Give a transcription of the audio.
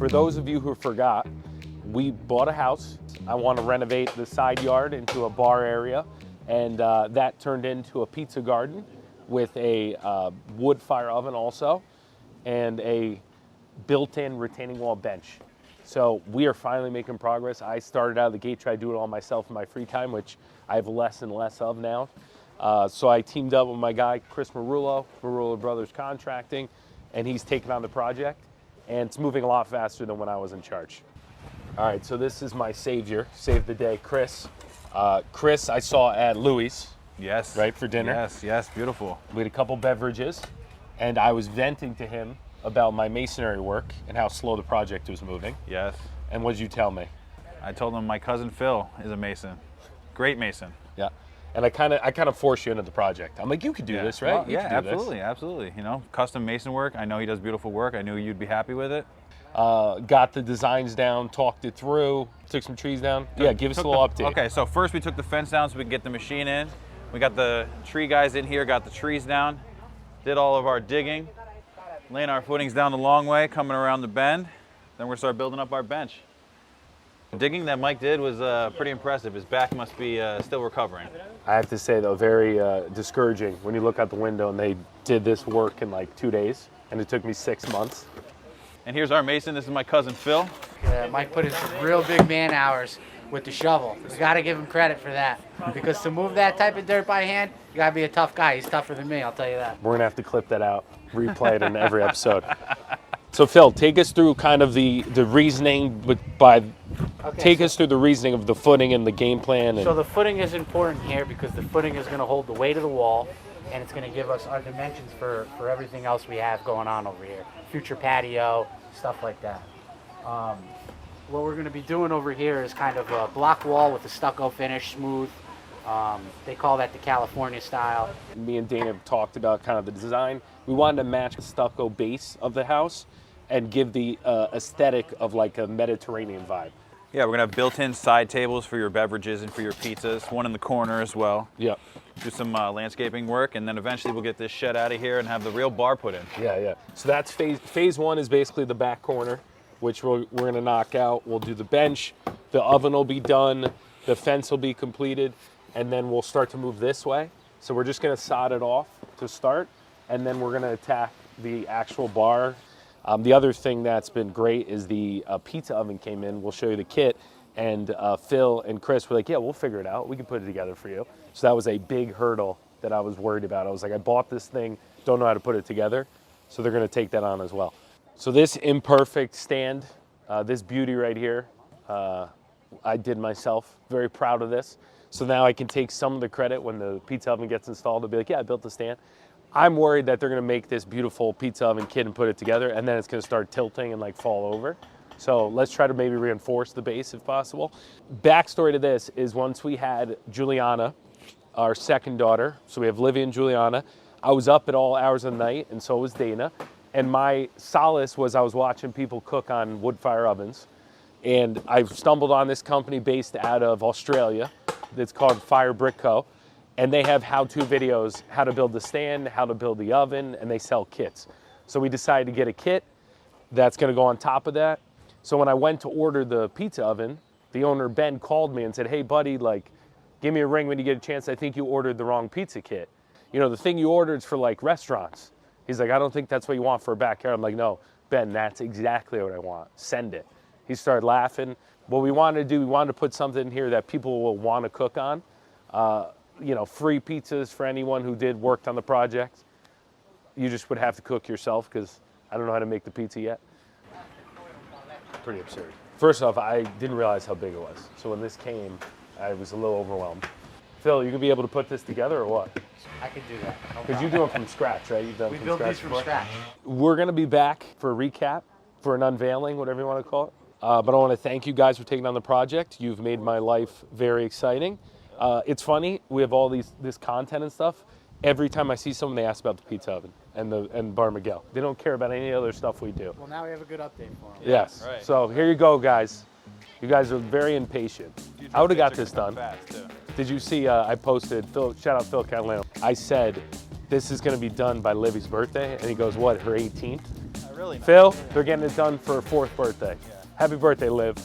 For those of you who forgot, we bought a house. I want to renovate the side yard into a bar area, and that turned into a pizza garden with a wood fire oven also, and a built-in retaining wall bench. So we are finally making progress. I started out of the gate trying to do it all myself in my free time, which I have less and less of now. So I teamed up with my guy, Chris Marullo, Marullo Brothers Contracting, and he's taken on the project, and it's moving a lot faster than when I was in charge. All right, so this is my savior, save the day, Chris. Chris I saw at Louis. Yes. Right, for dinner. Yes, yes, beautiful. We had a couple beverages, and I was venting to him about my masonry work and how slow the project was moving. Yes. And what did you tell me? I told him my cousin Phil is a mason. Great mason. Yeah. And I kind of forced you into the project. I'm like, you could do this, right? Well, yeah, absolutely, absolutely. You know, custom mason work. I know he does beautiful work. I knew you'd be happy with it. Got the designs down, talked it through, took some trees down. Yeah, give us a little update. Okay, so first we took the fence down so we could get the machine in. We got the tree guys in here, got the trees down, did all of our digging, laying our footings down the long way, coming around the bend. Then we're gonna start building up our bench. The digging that Mike did was pretty impressive. His back must be still recovering. I have to say though, very discouraging when you look out the window and they did this work in like 2 days, and it took me 6 months. And here's our mason. This is my cousin Phil. Mike put in some real big man hours with the shovel. We got to give him credit for that, because to move that type of dirt by hand, you got to be a tough guy. He's tougher than me, I'll tell you that. We're gonna have to clip that out, replay it in every episode. So Phil, take us through kind of the reasoning, take us through the reasoning of the footing and the game plan. And so the footing is important here because the footing is going to hold the weight of the wall, and it's going to give us our dimensions for everything else we have going on over here. Future patio, stuff like that. What we're going to be doing over here is kind of a block wall with a stucco finish, smooth. They call that the California style. Me and Dana have talked about kind of the design. We wanted to match the stucco base of the house and give the aesthetic of like a Mediterranean vibe. Yeah, we're gonna have built-in side tables for your beverages and for your pizzas, one in the corner as well. Yep. Do some landscaping work, and then eventually we'll get this shed out of here and have the real bar put in. Yeah, yeah. So that's phase one is basically the back corner, which we're gonna knock out. We'll do the bench, the oven will be done, the fence will be completed, and then we'll start to move this way. So we're just gonna sod it off to start, and then we're gonna attack the actual bar. The other thing that's been great is the pizza oven came in. We'll show you the kit, and Phil and Chris were like, yeah, we'll figure it out. We can put it together for you. So that was a big hurdle that I was worried about. I was like, I bought this thing, don't know how to put it together. So they're gonna take that on as well. So this imperfect stand, this beauty right here, I did myself. Very proud of this. So now I can take some of the credit when the pizza oven gets installed. I'll be like, yeah, I built the stand. I'm worried that they're gonna make this beautiful pizza oven kit and put it together, and then it's gonna start tilting and like fall over. So let's try to maybe reinforce the base if possible. Backstory to this is once we had Juliana, our second daughter, so we have Olivia and Juliana, I was up at all hours of the night, and so was Dana. And my solace was I was watching people cook on wood fire ovens. And I stumbled on this company based out of Australia that's called Fire Brick Co. And they have how-to videos, how to build the stand, how to build the oven, and they sell kits. So we decided to get a kit that's gonna go on top of that. So when I went to order the pizza oven, the owner, Ben, called me and said, hey buddy, like, give me a ring when you get a chance. I think you ordered the wrong pizza kit. You know, the thing you ordered is for like restaurants. He's like, I don't think that's what you want for a backyard. I'm like, no, Ben, that's exactly what I want. Send it. He started laughing. What we wanted to do, we wanted to put something in here that people will want to cook on. You know, free pizzas for anyone who worked on the project. You just would have to cook yourself because I don't know how to make the pizza yet. Pretty absurd. First off, I didn't realize how big it was. So when this came, I was a little overwhelmed. Phil, you gonna be able to put this together or what? I could do that. Because you do it from scratch, right? You've done We built these from scratch. We're gonna be back for a recap, for an unveiling, whatever you want to call it. But I want to thank you guys for taking on the project. You've made my life very exciting. It's funny, we have all this content and stuff. Every time I see someone, they ask about the pizza oven and Bar Miguel. They don't care about any other stuff we do. Well, now we have a good update for them. Yes. Right. So here you go, guys. You guys are very impatient. I would have got this done. Did you see, I posted, shout out Phil Catalano. I said, this is going to be done by Livy's birthday. And he goes, what, her 18th? Really nice. Phil, they're getting it done for her 4th birthday. Happy birthday, Liv.